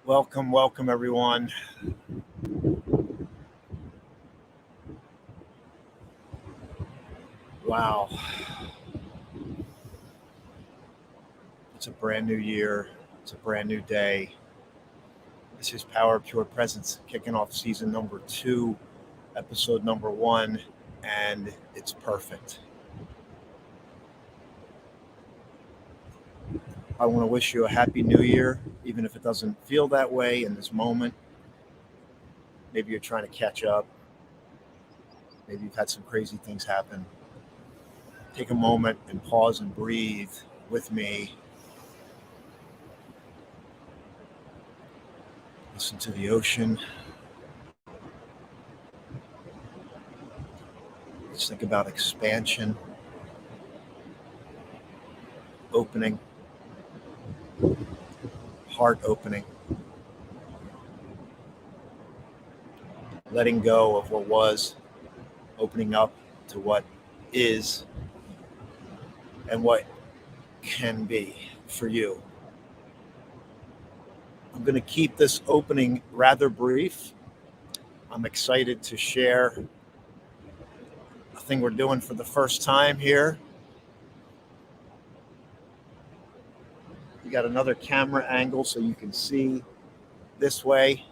Welcome everyone. Wow. It's a brand new year. It's a brand new day. This is Power of Pure Presence, kicking off season number 2, episode number 1, and it's perfect. I want to wish you a happy new year, even if it doesn't feel that way in this moment. Maybe you're trying to catch up. Maybe you've had some crazy things happen. Take a moment and pause and breathe with me. Listen to the ocean. Let's think about expansion, opening, heart opening, letting go of what was, opening up to what is and what can be for you. I'm going to keep this opening rather brief. I'm excited to share a thing we're doing for the first time here. We got another camera angle so you can see this way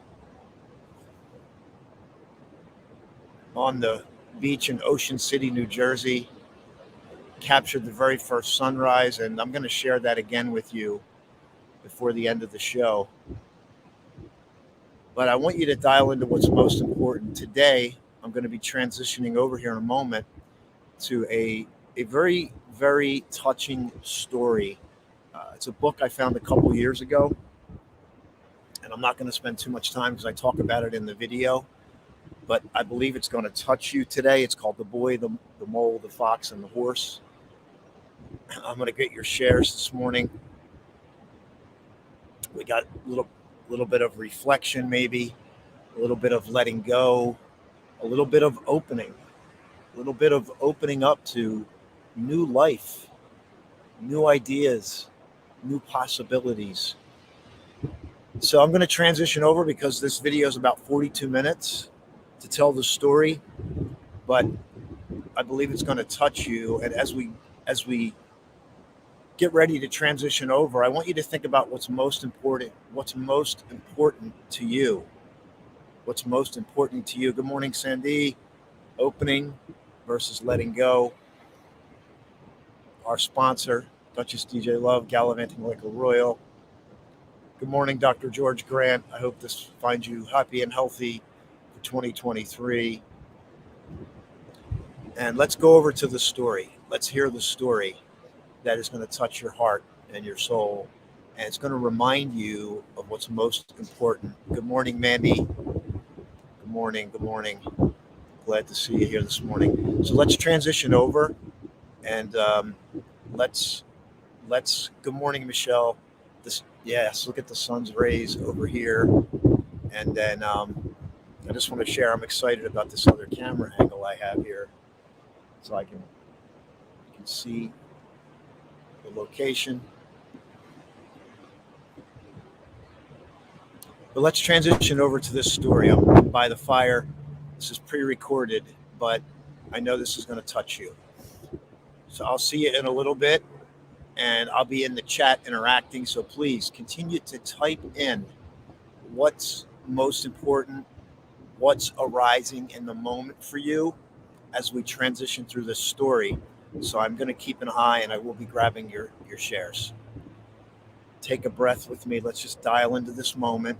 on the beach in Ocean City, New Jersey. Captured the very first sunrise, and I'm going to share that again with you before the end of the show. But I want you to dial into what's most important. Today, I'm going to be transitioning over here in a moment to a very, very touching story. It's a book I found a couple years ago, and I'm not going to spend too much time because I talk about it in the video, but I believe it's going to touch you today. It's called The Boy, the Mole, the Fox, and the Horse. I'm going to get your shares this morning. We got a little bit of reflection, maybe a little bit of letting go, a little bit of opening, a little bit of opening up to new life, new ideas, new possibilities. So I'm going to transition over because this video is about 42 minutes to tell the story, but I believe it's going to touch you. And as we get ready to transition over, I want you to think about what's most important to you. What's most important to you. Good morning, Sandy. Opening versus letting go. Our sponsor, Duchess DJ Love, Gallivanting Like a Royal. Good morning, Dr. George Grant. I hope this finds you happy and healthy for 2023. And let's go over to the story. Let's hear the story that is going to touch your heart and your soul. And it's going to remind you of what's most important. Good morning, Mandy. Good morning. Good morning. Glad to see you here this morning. So let's transition over and let's good morning, Michelle. Yes, look at the sun's rays over here. And then I just want to share, I'm excited about this other camera angle I have here. So you can see the location. But let's transition over to this story. I'm by the fire. This is pre-recorded, but I know this is going to touch you. So I'll see you in a little bit, and I'll be in the chat interacting. So please continue to type in what's most important, what's arising in the moment for you as we transition through this story. So I'm going to keep an eye, and I will be grabbing your shares. Take a breath with me. Let's just dial into this moment.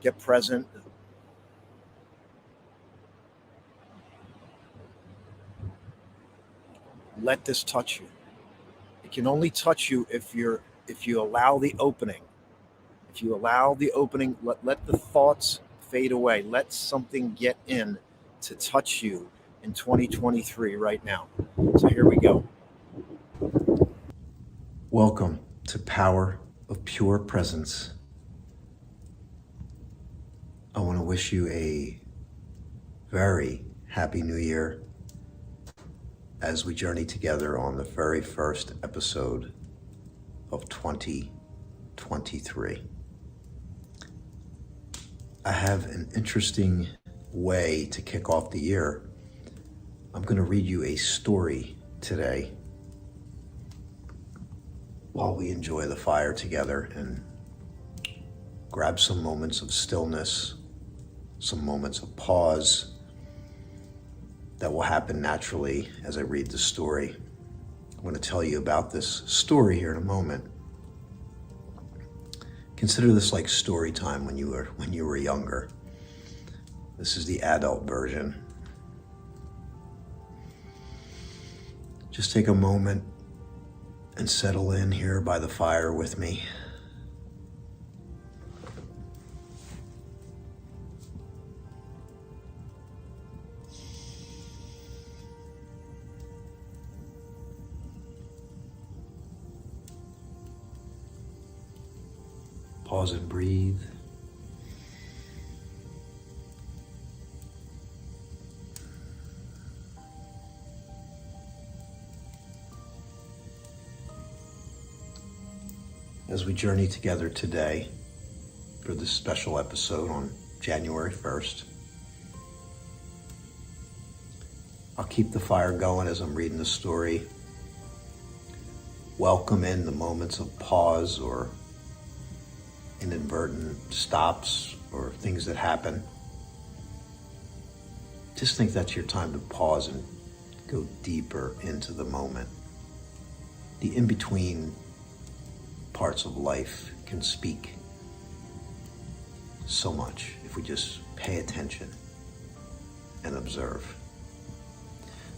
Get present. Let this touch you. It can only touch you if you allow the opening. If you allow the opening, let the thoughts fade away. Let something get in to touch you in 2023 right now. So here we go. Welcome to Power of Pure Presence. I want to wish you a very happy new year as we journey together on the very first episode of 2023. 2023. I have an interesting way to kick off the year. I'm going to read you a story today while we enjoy the fire together and grab some moments of stillness, some moments of pause that will happen naturally as I read the story. I'm going to tell you about this story here in a moment. Consider this like story time when you were younger. This is the adult version. Just take a moment and settle in here by the fire with me. Pause and breathe. As we journey together today for this special episode on January 1st, I'll keep the fire going as I'm reading the story. Welcome in the moments of pause or inadvertent stops or things that happen. Just think that's your time to pause and go deeper into the moment. The in-between parts of life can speak so much if we just pay attention and observe.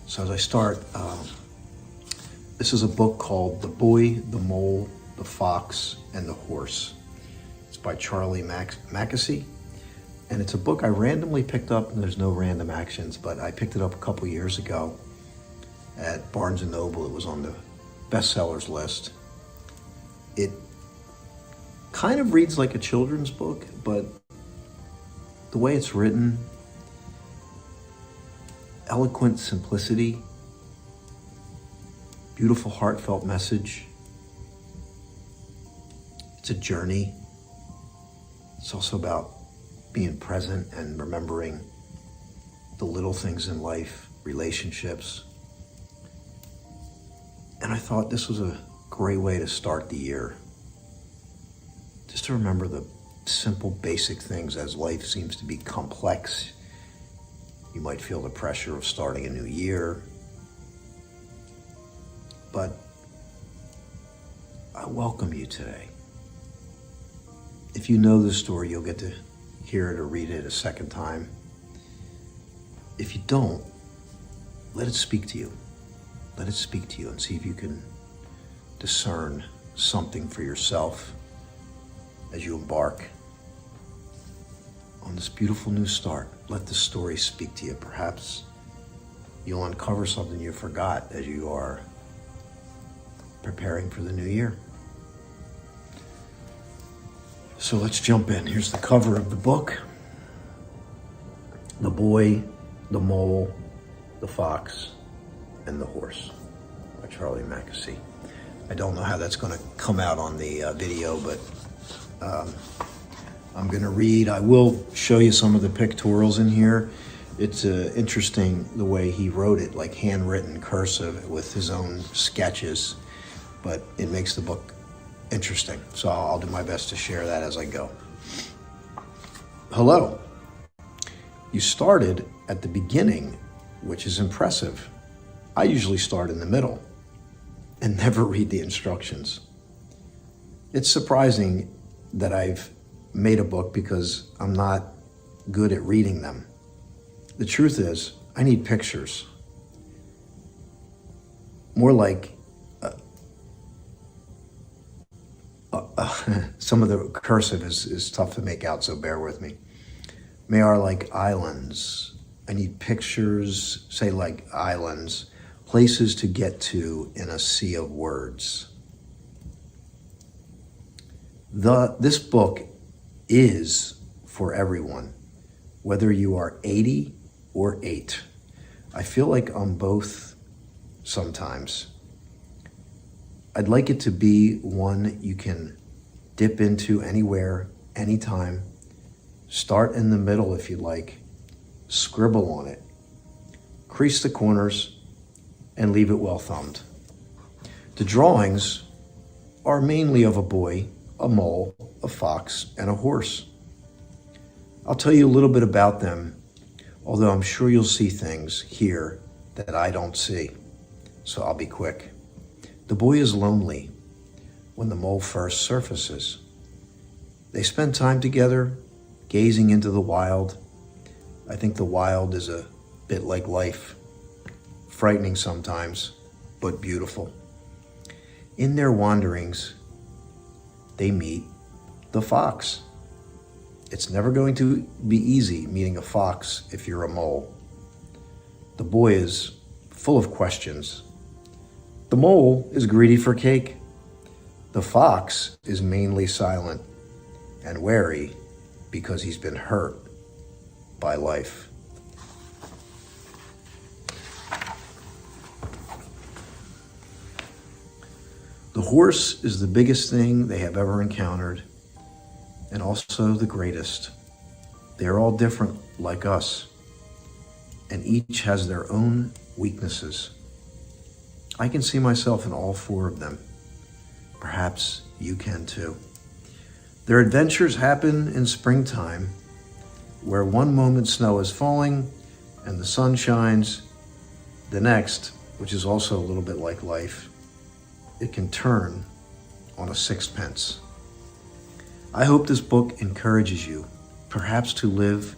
So as I start, this is a book called The Boy, the Mole, the Fox, and the Horse. It's by Charlie Mackesy, and it's a book I randomly picked up, and there's no random actions, but I picked it up a couple years ago at Barnes & Noble. It was on the bestsellers list. It kind of reads like a children's book, but the way it's written, eloquent simplicity, beautiful heartfelt message. It's a journey. It's also about being present and remembering the little things in life, relationships. And I thought this was a great way to start the year. Just to remember the simple, basic things as life seems to be complex. You might feel the pressure of starting a new year. But I welcome you today. If you know this story, you'll get to hear it or read it a second time. If you don't, let it speak to you. Let it speak to you and see if you can discern something for yourself as you embark on this beautiful new start. Let the story speak to you. Perhaps you'll uncover something you forgot as you are preparing for the new year. So let's jump in. Here's the cover of the book. The Boy, the Mole, the Fox, and the Horse by Charlie Mackesy. I don't know how that's going to come out on the video, but I'm going to read. I will show you some of the pictorials in here. It's interesting the way he wrote it, like handwritten cursive with his own sketches, but it makes the book interesting. So I'll do my best to share that as I go. Hello. You started at the beginning, which is impressive. I usually start in the middle and never read the instructions. It's surprising that I've made a book because I'm not good at reading them. The truth is, I need pictures. More like some of the cursive is tough to make out, so bear with me. They are like islands. I need pictures, say like islands, places to get to in a sea of words. This book is for everyone, whether you are 80 or 8. I feel like I'm both sometimes. I'd like it to be one you can dip into anywhere, anytime. Start in the middle if you like. Scribble on it. Crease the corners and leave it well thumbed. The drawings are mainly of a boy, a mole, a fox, and a horse. I'll tell you a little bit about them, although I'm sure you'll see things here that I don't see, so I'll be quick. The boy is lonely when the mole first surfaces. They spend time together, gazing into the wild. I think the wild is a bit like life, frightening sometimes, but beautiful. In their wanderings, they meet the fox. It's never going to be easy meeting a fox if you're a mole. The boy is full of questions. The mole is greedy for cake. The fox is mainly silent and wary because he's been hurt by life. The horse is the biggest thing they have ever encountered, and also the greatest. They're all different like us, and each has their own weaknesses. I can see myself in all four of them. Perhaps you can too. Their adventures happen in springtime, where one moment snow is falling and the sun shines. The next, which is also a little bit like life, it can turn on a sixpence. I hope this book encourages you, perhaps to live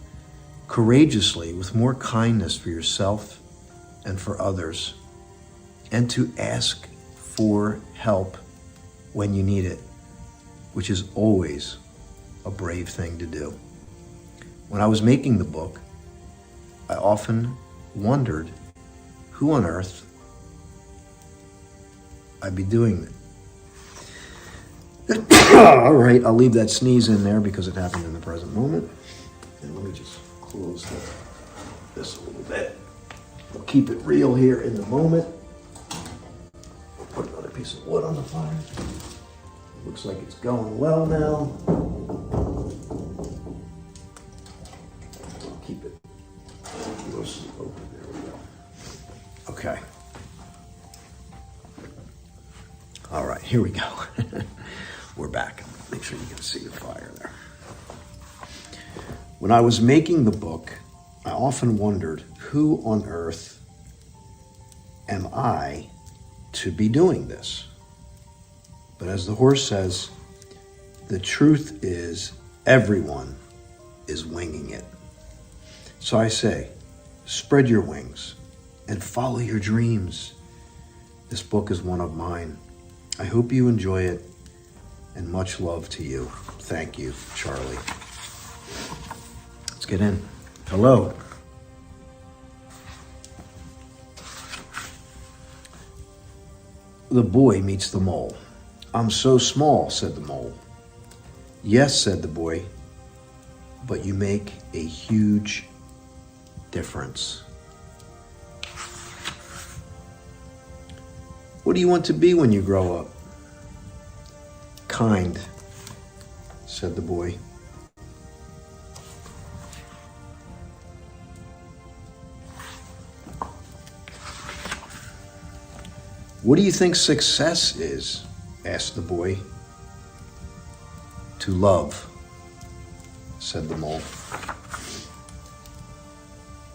courageously with more kindness for yourself and for others, and to ask for help when you need it, which is always a brave thing to do. When I was making the book, I often wondered who on earth I'd be doing it. All right, I'll leave that sneeze in there because it happened in the present moment. And let me just close this a little bit. We'll keep it real here in the moment. We'll put another piece of wood on the fire. Looks like it's going well now. I'll keep it mostly open. There we go. Okay. All right, here we go. We're back. Make sure you can see the fire there. When I was making the book, I often wondered, who on earth am I to be doing this? But as the horse says, the truth is everyone is winging it. So I say, spread your wings and follow your dreams. This book is one of mine. I hope you enjoy it, and much love to you. Thank you, Charlie. Let's get in. Hello. The boy meets the mole. I'm so small, said the mole. Yes, said the boy, but you make a huge difference. What do you want to be when you grow up? Kind, said the boy. What do you think success is? Asked the boy. To love, said the mole.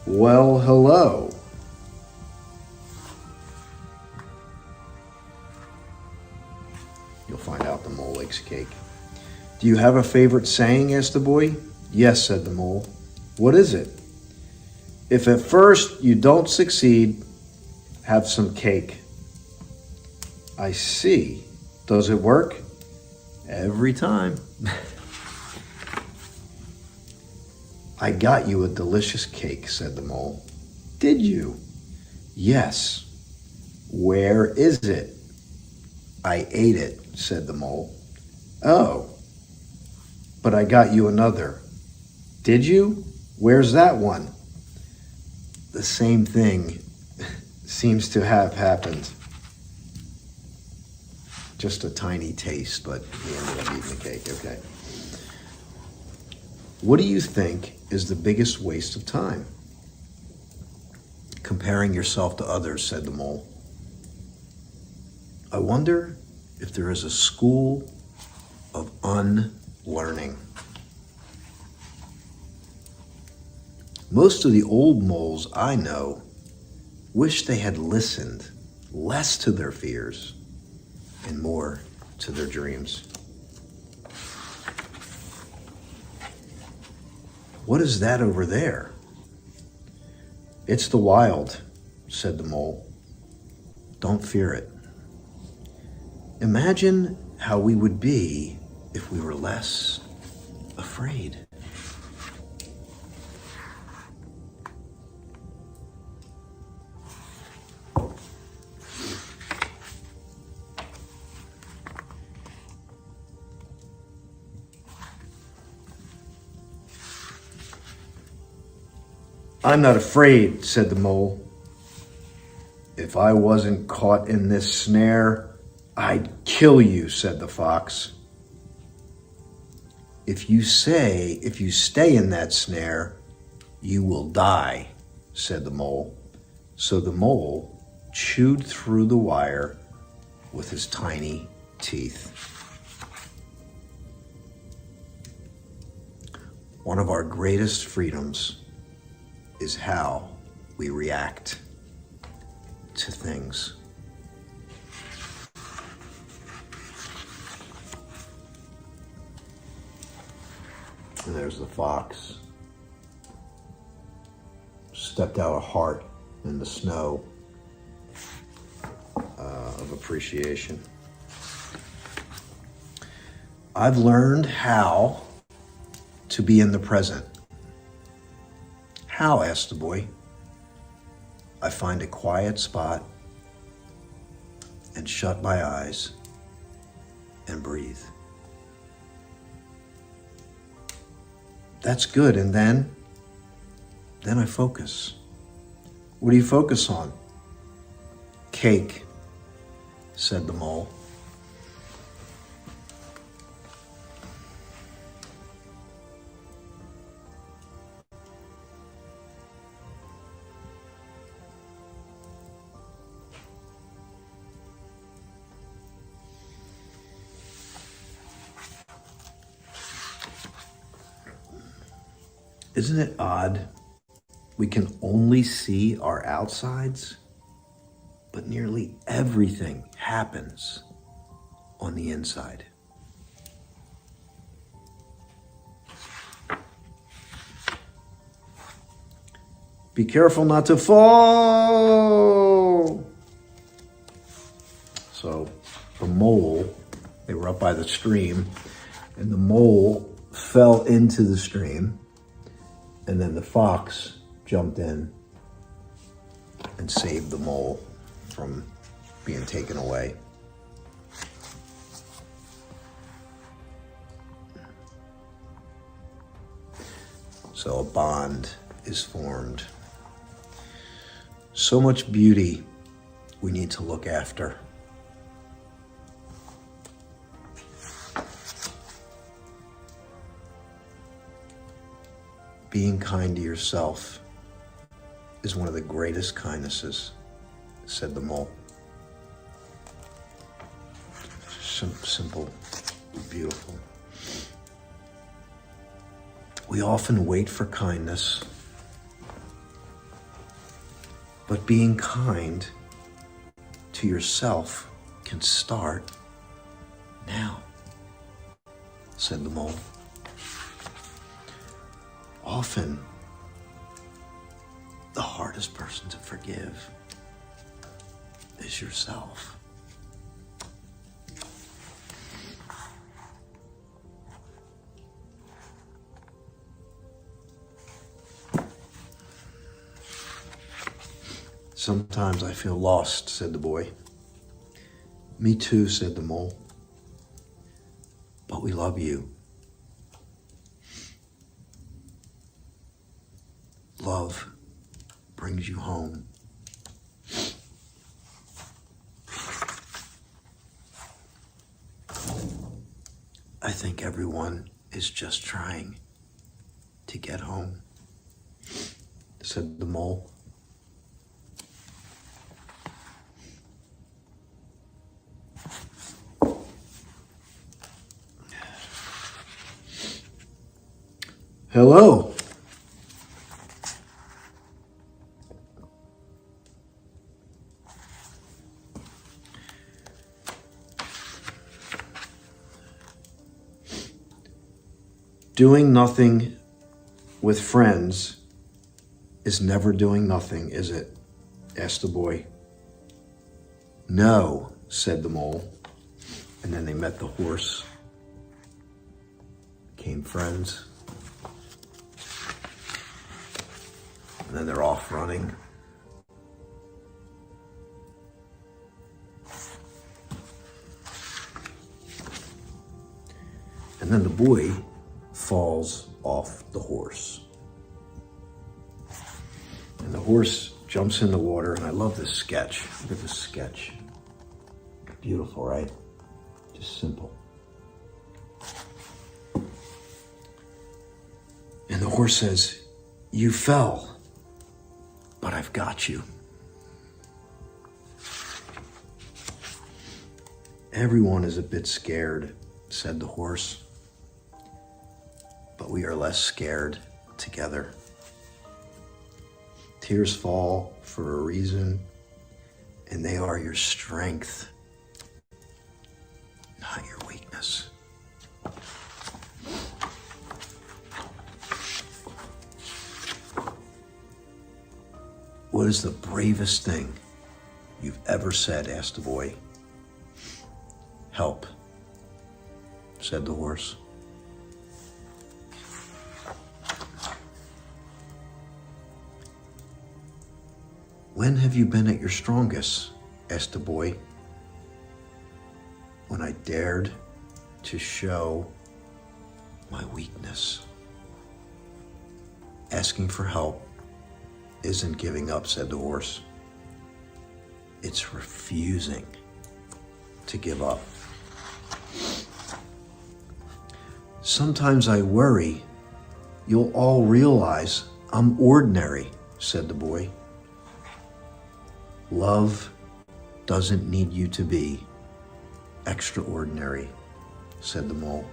Well, hello. You'll find out the mole likes cake. Do you have a favorite saying? Asked the boy. Yes, said the mole. What is it? If at first you don't succeed, have some cake. I see. Does it work? Every time. I got you a delicious cake, said the mole. Did you? Yes. Where is it? I ate it, said the mole. Oh, but I got you another. Did you? Where's that one? The same thing seems to have happened. Just a tiny taste, but he ended up eating the cake, okay. What do you think is the biggest waste of time? Comparing yourself to others, said the mole. I wonder if there is a school of unlearning. Most of the old moles I know wish they had listened less to their fears and more to their dreams. What is that over there? It's the wild, said the mole. Don't fear it. Imagine how we would be if we were less afraid. I'm not afraid, said the mole. If I wasn't caught in this snare, I'd kill you, said the fox. If you stay in that snare, you will die, said the mole. So the mole chewed through the wire with his tiny teeth. One of our greatest freedoms is how we react to things. And there's the fox. Stepped out a heart in the snow of appreciation. I've learned how to be in the present. How? Asked the boy. I find a quiet spot and shut my eyes and breathe. That's good. And then I focus. What do you focus on? Cake, said the mole. Isn't it odd? We can only see our outsides, but nearly everything happens on the inside. Be careful not to fall. So the mole, they were up by the stream, and the mole fell into the stream. And then the fox jumped in and saved the mole from being taken away. So a bond is formed. So much beauty we need to look after. Being kind to yourself is one of the greatest kindnesses, said the mole. Simple, beautiful. We often wait for kindness, but being kind to yourself can start now, said the mole. Often, the hardest person to forgive is yourself. Sometimes I feel lost, said the boy. Me too, said the mole. But we love you. Love brings you home. I think everyone is just trying to get home, said the mole. Hello. Doing nothing with friends is never doing nothing, is it? Asked the boy. No, said the mole. And then they met the horse, became friends. And then they're off running. And then the boy falls off the horse. And the horse jumps in the water, and I love this sketch. Look at this sketch. Beautiful, right? Just simple. And the horse says, "You fell, but I've got you." Everyone is a bit scared, said the horse, but we are less scared together. Tears fall for a reason, and they are your strength, not your weakness. What is the bravest thing you've ever said? Asked the boy. Help, said the horse. When have you been at your strongest? Asked the boy. When I dared to show my weakness. Asking for help isn't giving up, said the horse. It's refusing to give up. Sometimes I worry you'll all realize I'm ordinary, said the boy. Love doesn't need you to be extraordinary, said the mole.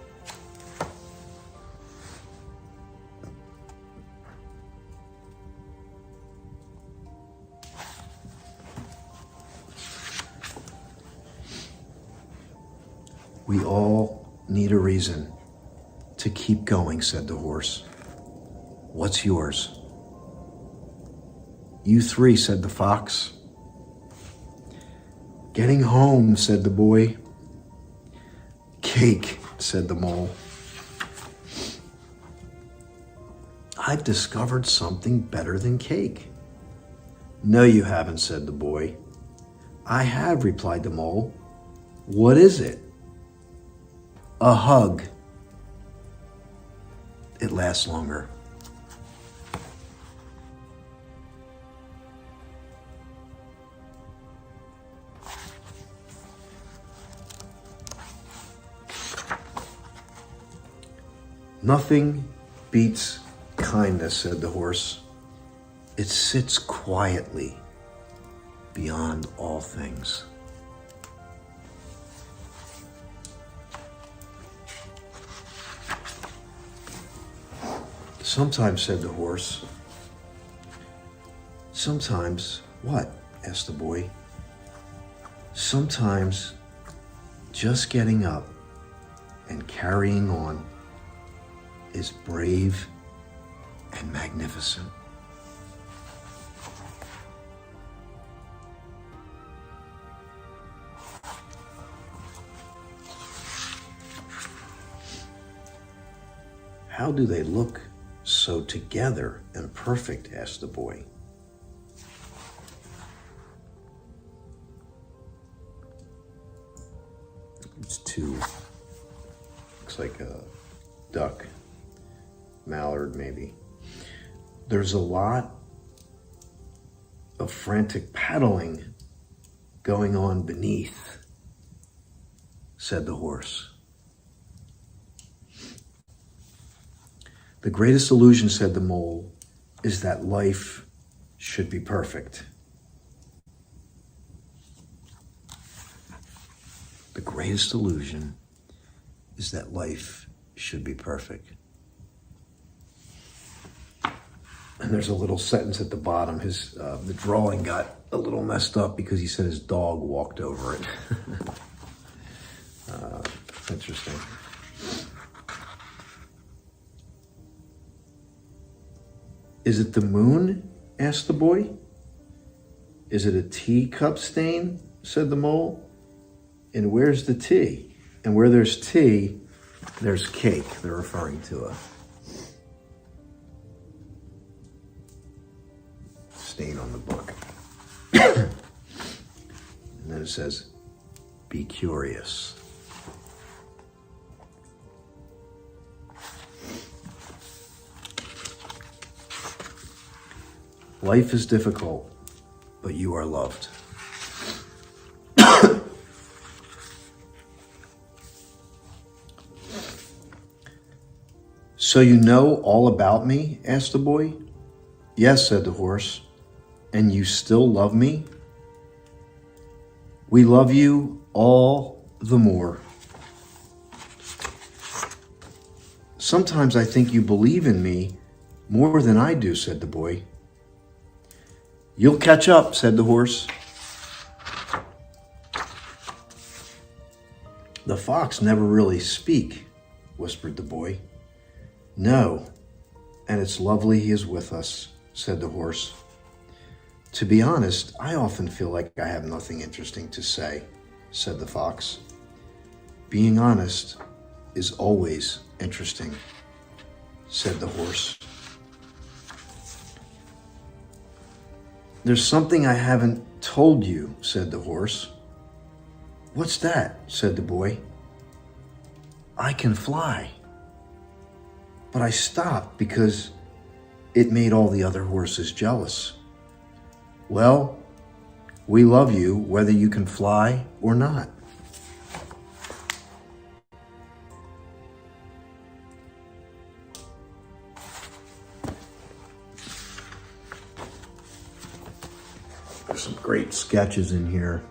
We all need a reason to keep going, said the horse. What's yours? You three, said the fox. Getting home, said the boy. Cake, said the mole. I've discovered something better than cake. No, you haven't, said the boy. I have, replied the mole. What is it? A hug. It lasts longer. Nothing beats kindness, said the horse. It sits quietly beyond all things. Sometimes, said the horse. Sometimes what? Asked the boy. Sometimes just getting up and carrying on is brave and magnificent. How do they look so together and perfect? Asked the boy. It's two. Looks like a duck. Mallard, maybe. There's a lot of frantic paddling going on beneath, said the horse. The greatest illusion, said the mole, is that life should be perfect. The greatest illusion is that life should be perfect. And there's a little sentence at the bottom. The drawing got a little messed up because he said his dog walked over it. Interesting. Is it the moon? Asked the boy. Is it a teacup stain? Said the mole. And where's the tea? And where there's tea, there's cake. They're referring to a stain on the book. And then it says, be curious. Life is difficult, but you are loved. So you know all about me? Asked the boy. Yes, said the horse. And you still love me? We love you all the more. Sometimes I think you believe in me more than I do, said the boy. You'll catch up, said the horse. The fox never really speak, whispered the boy. No, and it's lovely he is with us, said the horse. To be honest, I often feel like I have nothing interesting to say, said the fox. Being honest is always interesting, said the horse. There's something I haven't told you, said the horse. What's that? Said the boy. I can fly. But I stopped because it made all the other horses jealous. Well, we love you whether you can fly or not. There's some great sketches in here.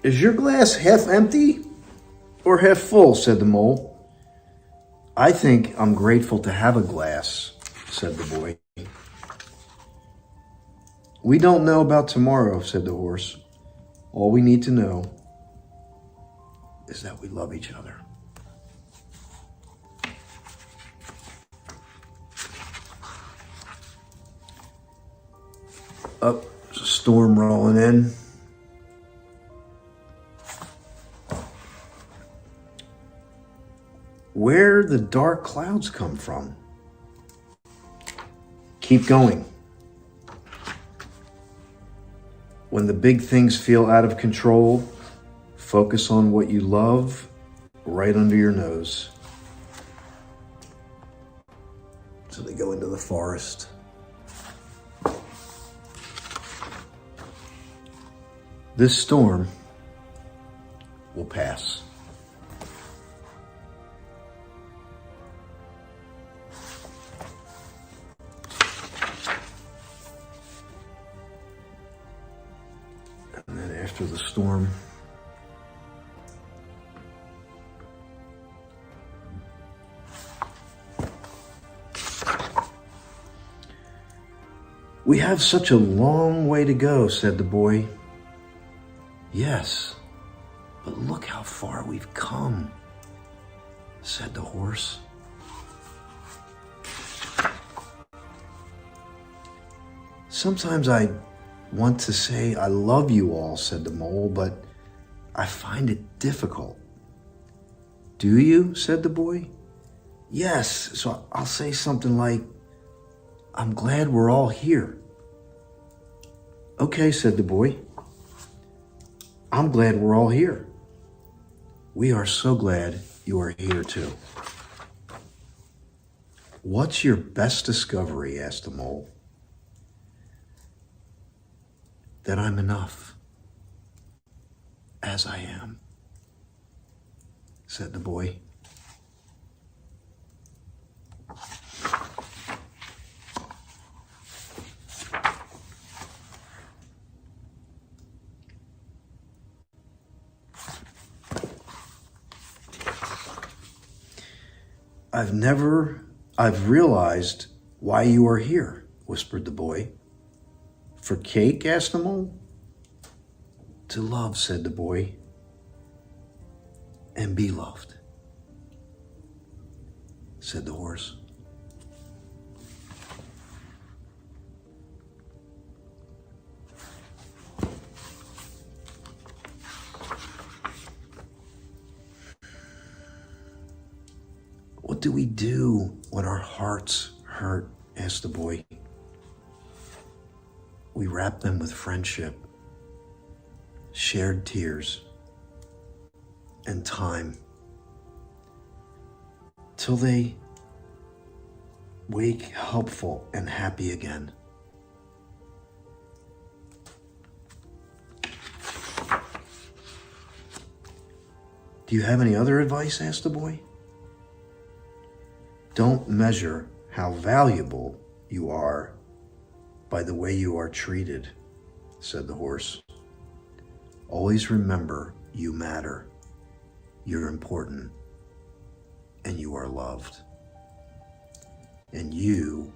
Is your glass half empty or half full? Said the mole. I think I'm grateful to have a glass, said the boy. We don't know about tomorrow, said the horse. All we need to know is that we love each other. Oh, there's a storm rolling in. Where the dark clouds come from? Keep going. When the big things feel out of control, focus on what you love right under your nose. So they go into the forest. This storm will pass. And then after the storm, we have such a long way to go, said the boy. Yes, but look how far we've come, said the horse. Sometimes I want to say I love you all, said the mole, but I find it difficult. Do you? Said the boy. Yes, so I'll say something like, I'm glad we're all here. Okay, said the boy. I'm glad we're all here. We are so glad you are here too. "What's your best discovery?" asked the mole. "That I'm enough, as I am," said the boy. I've realized why you are here," whispered the boy. "For cake?" asked the mole. "To love," said the boy, "and be loved," said the horse. "What do we do when our hearts hurt?" asked the boy. "We wrap them with friendship, shared tears, and time, till they wake helpful and happy again." "Do you have any other advice?" asked the boy. "Don't measure how valuable you are by the way you are treated," said the horse. "Always remember you matter, you're important, and you are loved. And you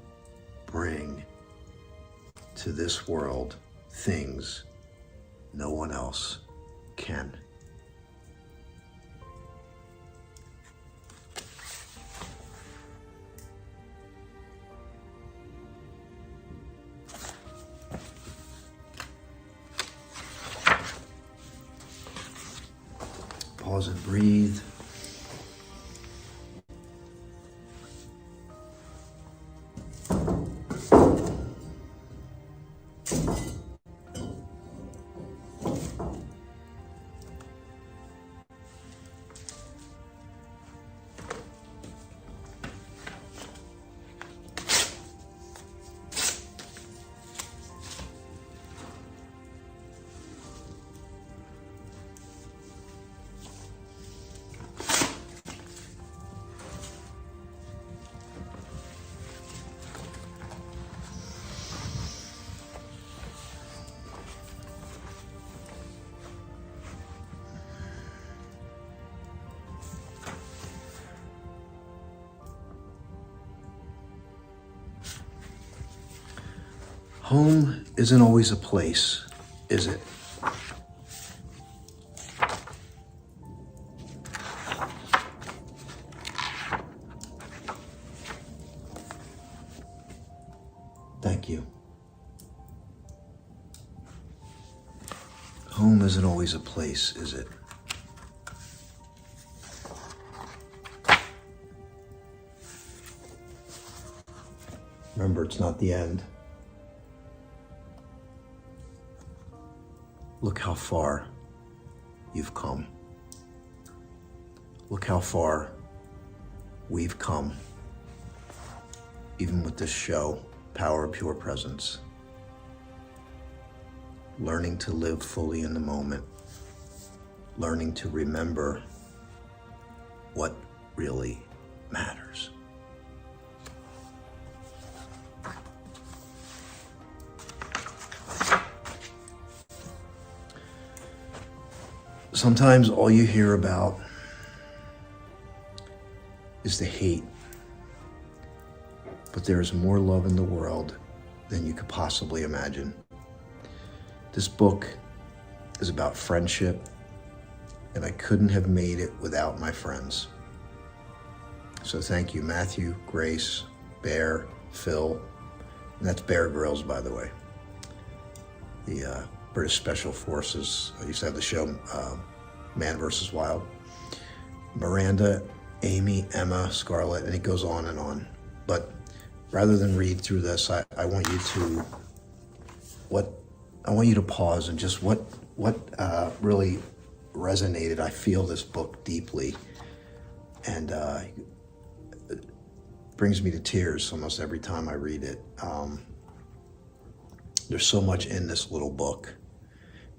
bring to this world things no one else can." Pause and breathe. Home isn't always a place, is it? Thank you. Home isn't always a place, is it? Remember, it's not the end. Look how far you've come. Look how far we've come, even with this show, Power of Pure Presence. Learning to live fully in the moment, learning to remember what really matters. Sometimes all you hear about is the hate, but there is more love in the world than you could possibly imagine. This book is about friendship, and I couldn't have made it without my friends. So thank you, Matthew, Grace, Bear, Phil, and that's Bear Grylls, by the way. The British Special Forces. I used to have the show Man vs. Wild. Miranda, Amy, Emma, Scarlett, and it goes on and on. But rather than read through this, I want you to pause and just what really resonated. I feel this book deeply, and brings me to tears almost every time I read it. There's so much in this little book.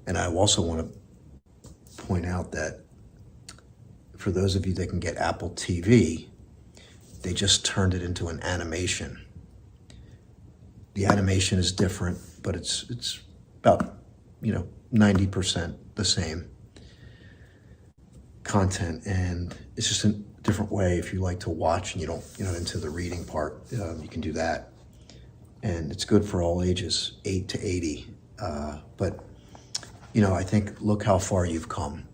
And I also want to point out that for those of you that can get Apple TV, they just turned it into an animation. The animation is different, but it's about 90% the same content, and it's just a different way. If you like to watch and you're not into the reading part, you can do that, and it's good for all ages, 8 to 80. But I think look how far you've come.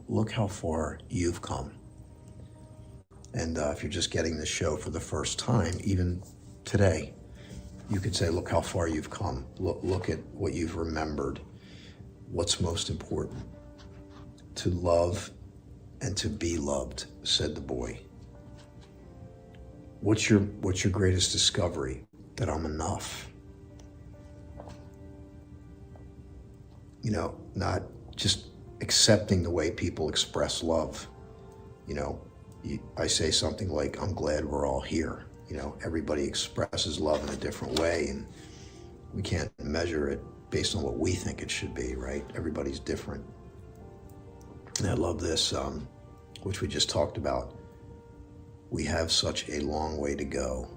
Look how far you've come. And if you're just getting the show for the first time, even today, you could say, look how far you've come. Look at what you've remembered. What's most important? To love and to be loved, said the boy. What's your greatest discovery? That I'm enough. Not just accepting the way people express love. I say something like, I'm glad we're all here. Everybody expresses love in a different way, and we can't measure it based on what we think it should be, right? Everybody's different. And I love this, which we just talked about. We have such a long way to go,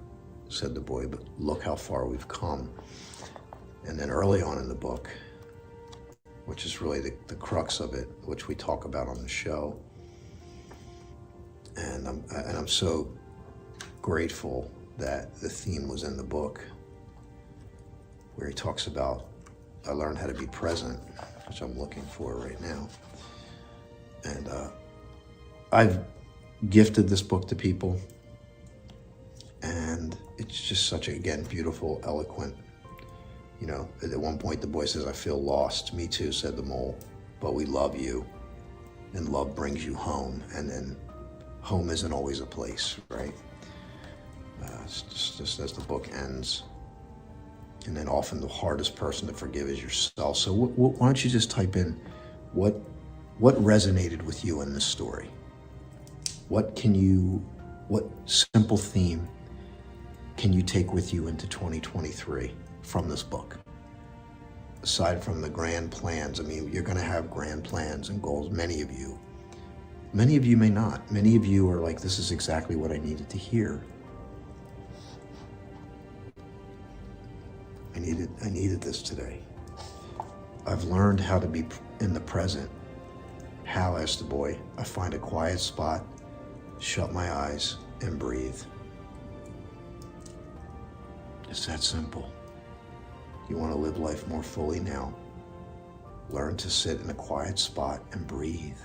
said the boy, but look how far we've come. And then early on in the book, which is really the crux of it, which we talk about on the show. And I'm so grateful that the theme was in the book, where he talks about, I learned how to be present, which I'm looking for right now. And I've gifted this book to people, and it's just such a, again, beautiful, eloquent. At one point the boy says, I feel lost. Me too, said the mole, but we love you, and love brings you home. And then home isn't always a place, right? It's just as the book ends. And then often the hardest person to forgive is yourself. So why don't you just type in what resonated with you in this story? What simple theme can you take with you into 2023 from this book? Aside from the grand plans, you're going to have grand plans and goals, many of you. Many of you may not. Many of you are like, this is exactly what I needed to hear. I needed this today. I've learned how to be in the present. How, asked the boy. I find a quiet spot, shut my eyes, and breathe. It's that simple. You want to live life more fully now? Learn to sit in a quiet spot and breathe.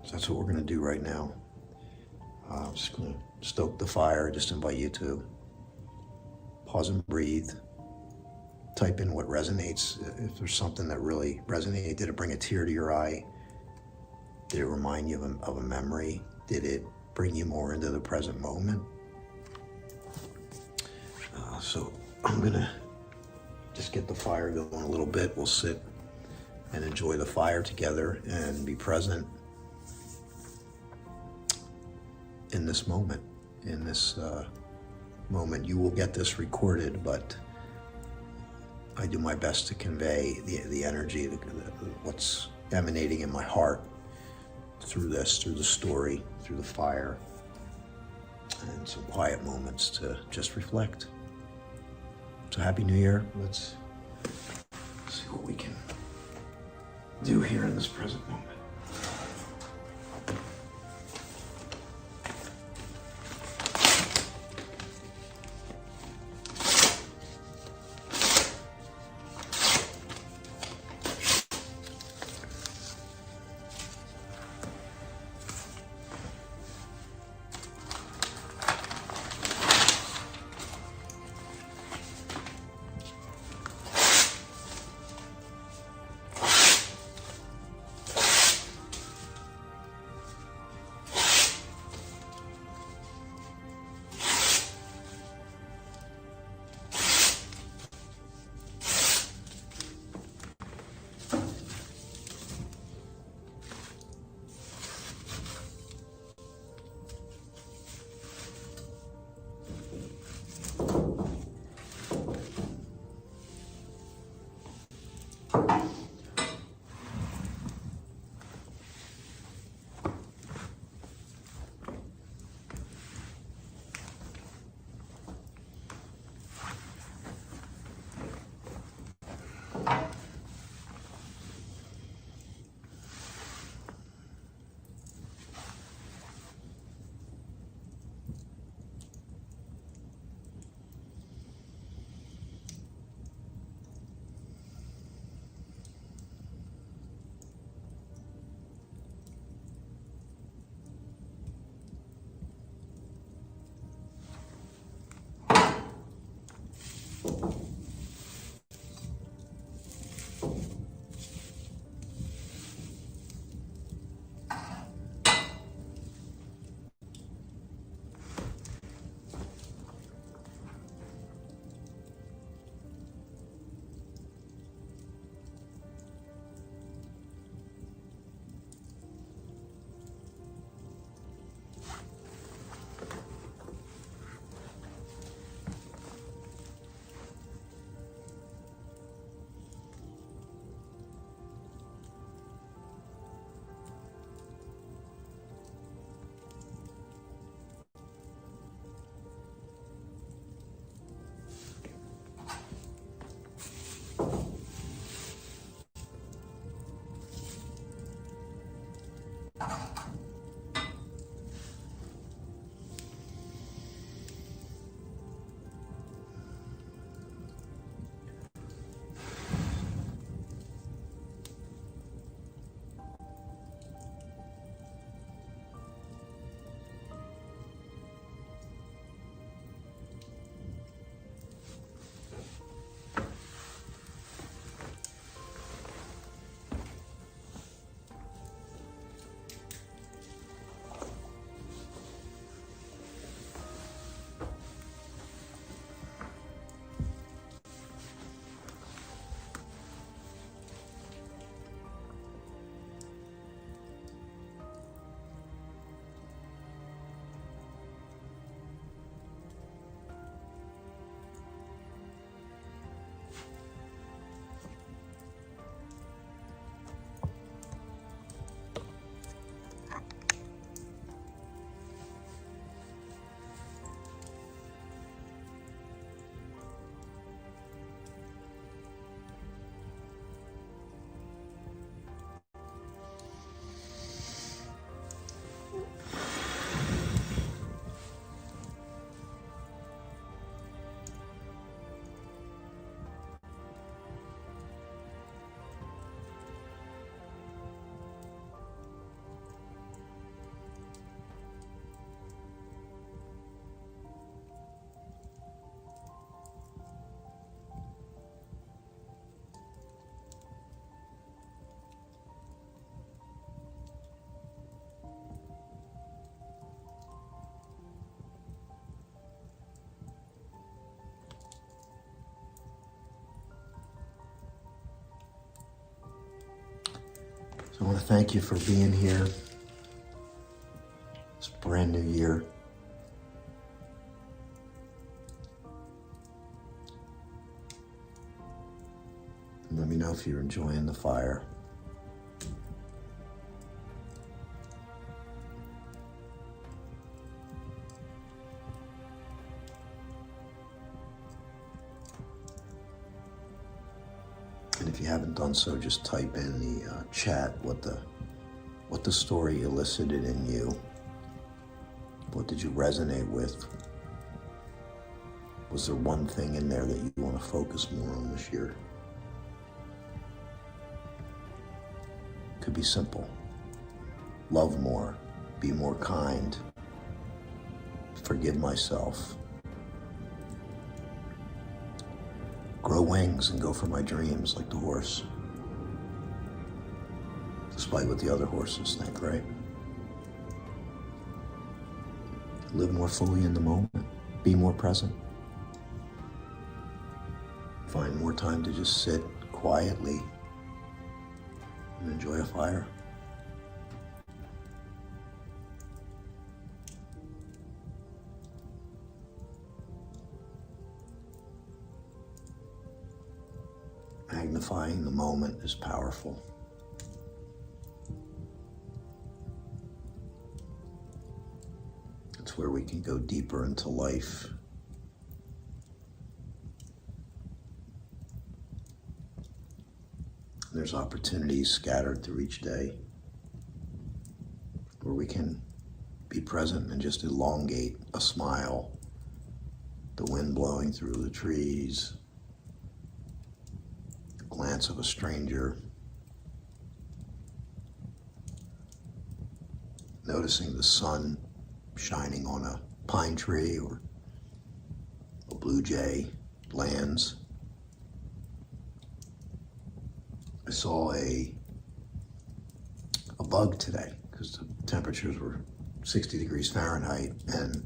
So that's what we're going to do right now. I'm just going to stoke the fire. Just invite you to pause and breathe. Type in what resonates. If there's something that really resonated, did it bring a tear to your eye? Did it remind you of a memory? Did it bring you more into the present moment? So I'm gonna just get the fire going a little bit. We'll sit and enjoy the fire together and be present in this moment. In this moment, you will get this recorded, but I do my best to convey the energy, what's emanating in my heart through this, through the story, through the fire, and some quiet moments to just reflect. So Happy New Year. Let's see what we can do here in this present moment. So I want to thank you for being here. It's a brand new year. And let me know if you're enjoying the fire. And if you haven't done so, just type in the chat what the story elicited in you. What did you resonate with? Was there one thing in there that you want to focus more on this year? Could be simple. Love more, be more kind, forgive myself, grow wings and go for my dreams like the horse, despite what the other horses think, right? Live more fully in the moment, be more present. Find more time to just sit quietly and enjoy a fire. Magnify magnifying the moment is powerful. It's where we can go deeper into life. There's opportunities scattered through each day where we can be present and just elongate a smile, the wind blowing through the trees, the glance of a stranger, noticing the sun shining on a pine tree or a blue jay lands. I saw a bug today because the temperatures were 60 degrees Fahrenheit, and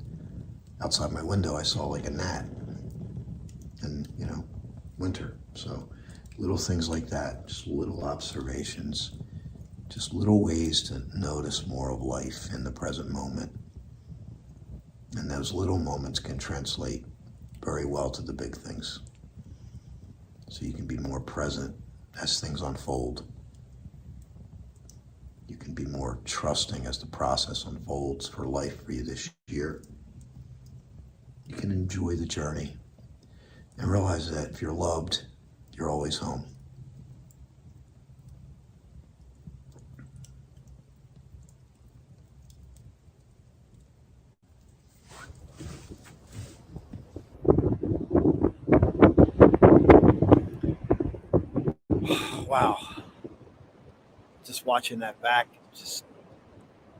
outside my window I saw like a gnat, and winter. So little things like that, just little observations, just little ways to notice more of life in the present moment. And those little moments can translate very well to the big things. So you can be more present as things unfold. You can be more trusting as the process unfolds for life for you this year. You can enjoy the journey and realize that if you're loved, you're always home. Wow. Just watching that back, just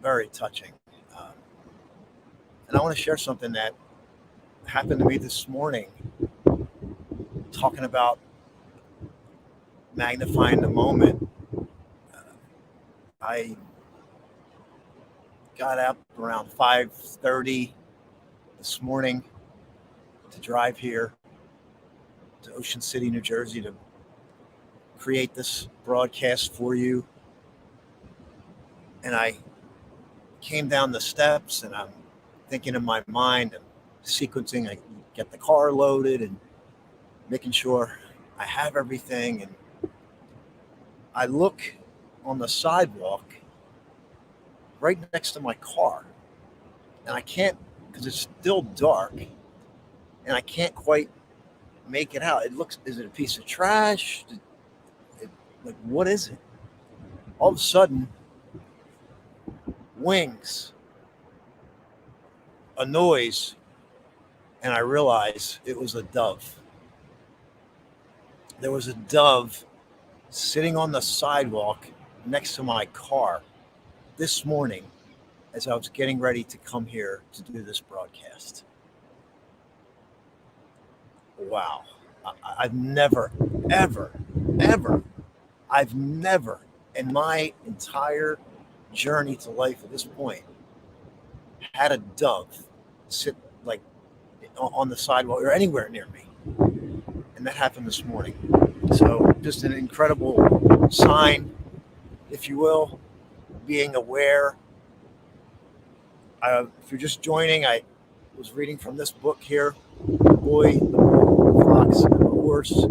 very touching. Um, and I want to share something that happened to me this morning, talking about magnifying the moment. I got up around 5:30 this morning to drive here to Ocean City, New Jersey, to create this broadcast for you. And I came down the steps, and I'm thinking in my mind and sequencing. I get the car loaded and making sure I have everything. And I look on the sidewalk right next to my car, and I can't, because it's still dark, and I can't quite make it out. It looks, is it a piece of trash? Like, what is it? All of a sudden, wings, a noise, and I realize it was a dove. There was a dove sitting on the sidewalk next to my car this morning as I was getting ready to come here to do this broadcast. Wow. I've never, ever, ever, I've never in my entire journey to life at this point had a dove sit like on the sidewalk or anywhere near me. And that happened this morning. So just an incredible sign, if you will, being aware. If you're just joining, I was reading from this book here, The Boy, the Mole, the Fox, and the Horse.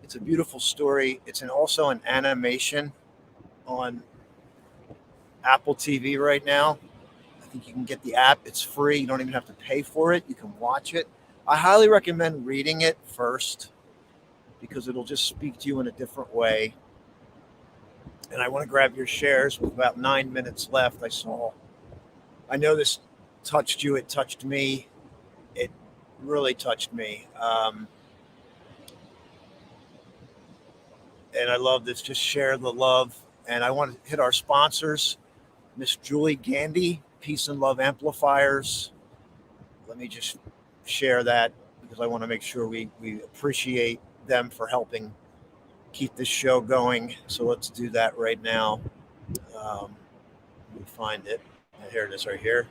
It's a beautiful story. It's also an animation on Apple TV right now. I think you can get the app. It's free. You don't even have to pay for it. You can watch it. I highly recommend reading it first because it'll just speak to you in a different way. And I want to grab your shares with about 9 minutes left. I know this touched you. It touched me. It really touched me. And I love this. Just share the love. And I want to hit our sponsors, Miss Julie Gandy, Peace and Love Amplifiers. Let me just share that because I want to make sure we appreciate them for helping keep this show going. So let's do that right now. Let me find it. Here it is right here.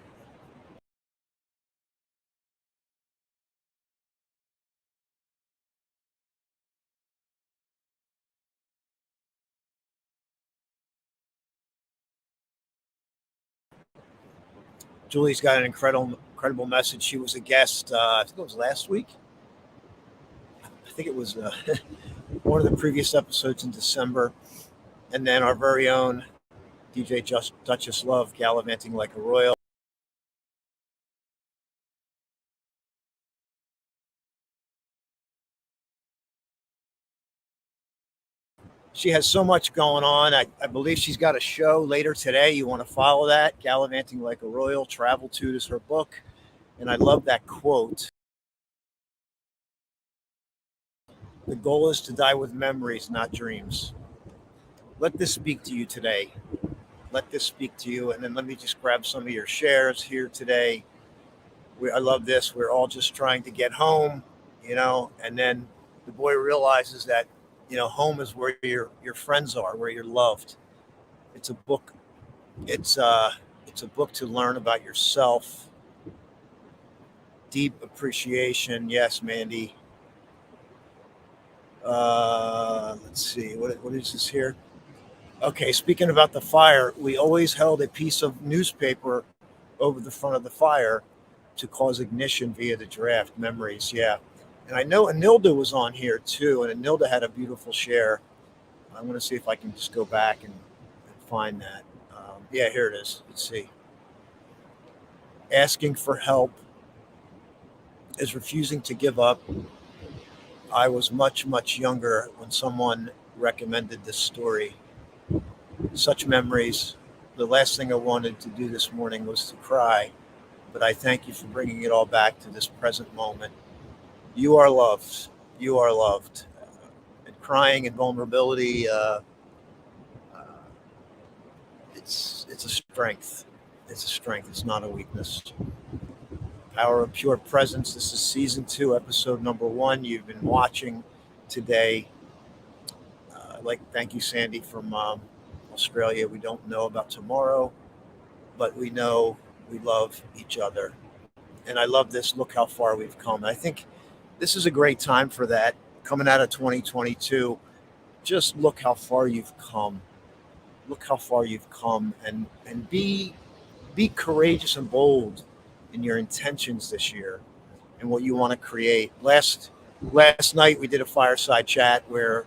Julie's got an incredible message. She was a guest, I think it was last week. I think it was one of the previous episodes in December, and then our very own DJ Duchess Love gallivanting like a royal. She has so much going on. I believe she's got a show later today. You want to follow that. Gallivanting Like a Royal, Traveltude is her book. And I love that quote. The goal is to die with memories, not dreams. Let this speak to you today. Let this speak to you. And then let me just grab some of your shares here today. I love this. We're all just trying to get home, and then the boy realizes that, home is where your friends are, where you're loved. It's a book. It's a book to learn about yourself. Deep appreciation. Yes, Mandy. Let's see. What is this here? Okay, speaking about the fire, we always held a piece of newspaper over the front of the fire to cause ignition via the draft. Memories, yeah. And I know Anilda was on here too, and Anilda had a beautiful share. I'm going to see if I can just go back and find that. Yeah, here it is. Let's see. Asking for help is refusing to give up. I was much, much younger when someone recommended this story. Such memories. The last thing I wanted to do this morning was to cry, but I thank you for bringing it all back to this present moment. You are loved. You are loved. And crying and vulnerability, it's a strength. It's a strength. It's not a weakness. Power of Pure Presence. This is season 2, episode number 1. You've been watching today. Thank you, Sandy from Australia. We don't know about tomorrow, but we know we love each other. And I love this. Look how far we've come. I think this is a great time for that. Coming out of 2022, just look how far you've come. Look how far you've come, and be courageous and bold in your intentions this year and what you want to create. Last night we did a fireside chat where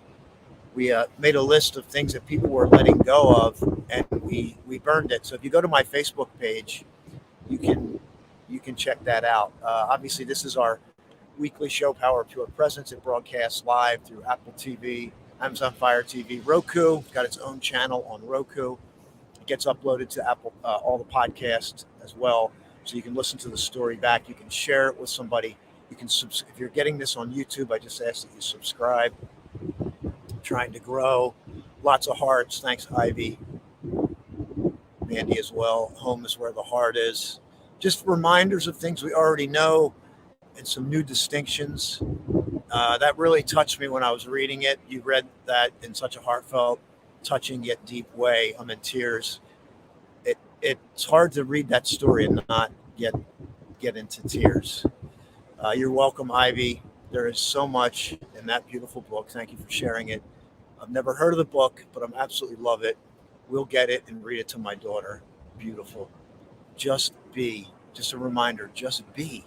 we made a list of things that people were letting go of, and we burned it. So if you go to my Facebook page, you can check that out. Obviously, this is our weekly show, Power of Pure Presence. It broadcasts live through Apple TV, Amazon Fire TV, Roku. It's got its own channel on Roku. It gets uploaded to Apple, all the podcasts as well, so you can listen to the story back. You can share it with somebody. You can if you're getting this on YouTube, I just ask that you subscribe. I'm trying to grow. Lots of hearts. Thanks, Ivy. Mandy as well. Home is where the heart is. Just reminders of things we already know and some new distinctions. That really touched me when I was reading it. You read that in such a heartfelt, touching yet deep way. I'm in tears. It's hard to read that story and not get into tears. You're welcome, Ivy. There is so much in that beautiful book. Thank you for sharing it. I've never heard of the book, but I'm absolutely love it. We'll get it and read it to my daughter. Beautiful. Just be. Just a reminder, just be.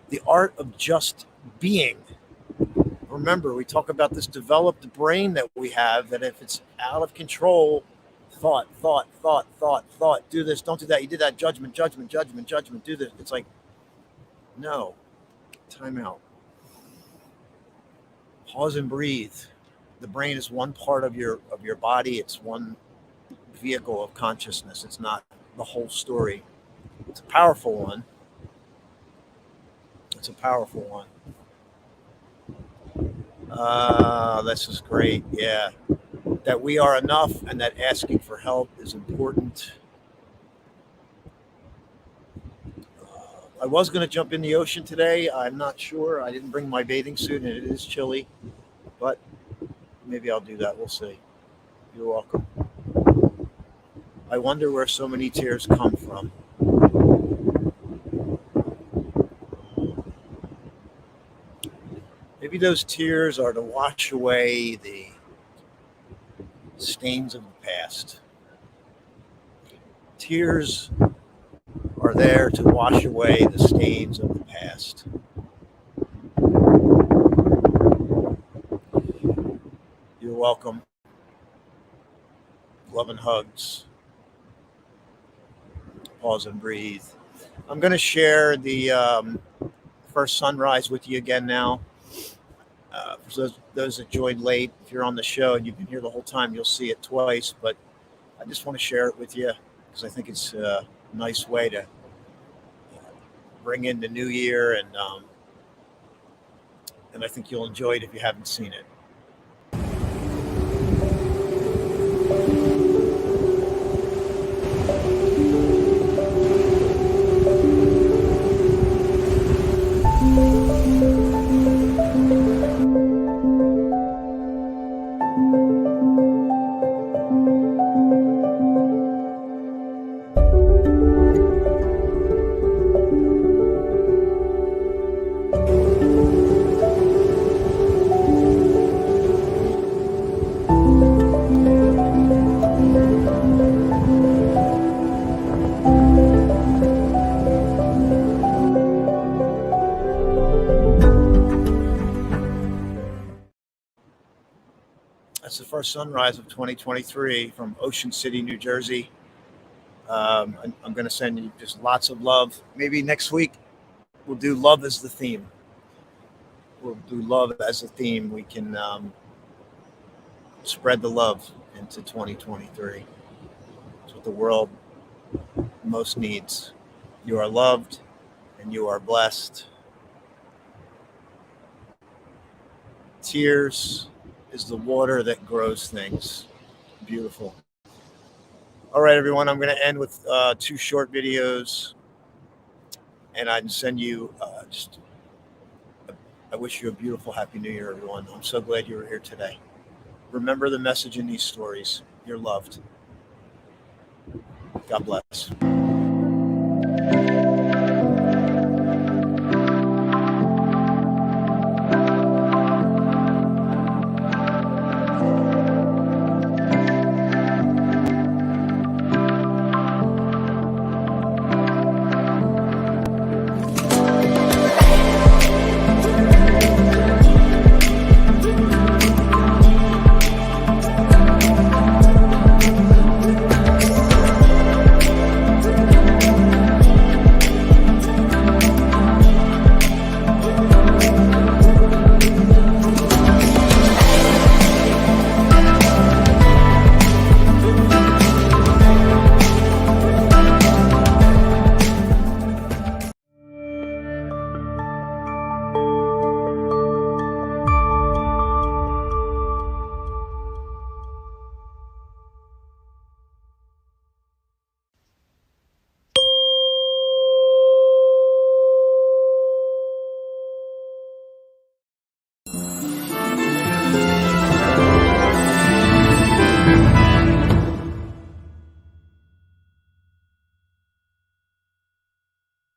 The art of just being. Remember, we talk about this developed brain that we have, that if it's out of control, thought, do this, don't do that, you did that, judgment, do this. It's like, no, time out. Pause and breathe. The brain is one part of your body. It's one vehicle of consciousness. It's not the whole story. It's a powerful one. It's a powerful one. This is great. Yeah. That we are enough and that asking for help is important. I was going to jump in the ocean today. I'm not sure. I didn't bring my bathing suit and it is chilly, but maybe I'll do that. We'll see. You're welcome. I wonder where so many tears come from. Maybe those tears are to wash away the stains of the past. Tears are there to wash away the stains of the past. welcome. Love and hugs. Pause and breathe. I'm going to share the first sunrise with you again now. For those that joined late, if you're on the show and you've been here the whole time, you'll see it twice. But I just want to share it with you because I think it's a nice way to bring in the new year, and I think you'll enjoy it if you haven't seen it. That's the first sunrise of 2023 from Ocean City, New Jersey. I'm going to send you just lots of love. Maybe next week we'll do love as the theme. We'll do love as a theme. We can spread the love into 2023. It's what the world most needs. You are loved and you are blessed. Tears is the water that grows things. Beautiful. All right, everyone. I'm going to end with 2 short videos, and I can send you I wish you a beautiful, happy New Year, everyone. I'm so glad you were here today. Remember the message in these stories. You're loved. God bless.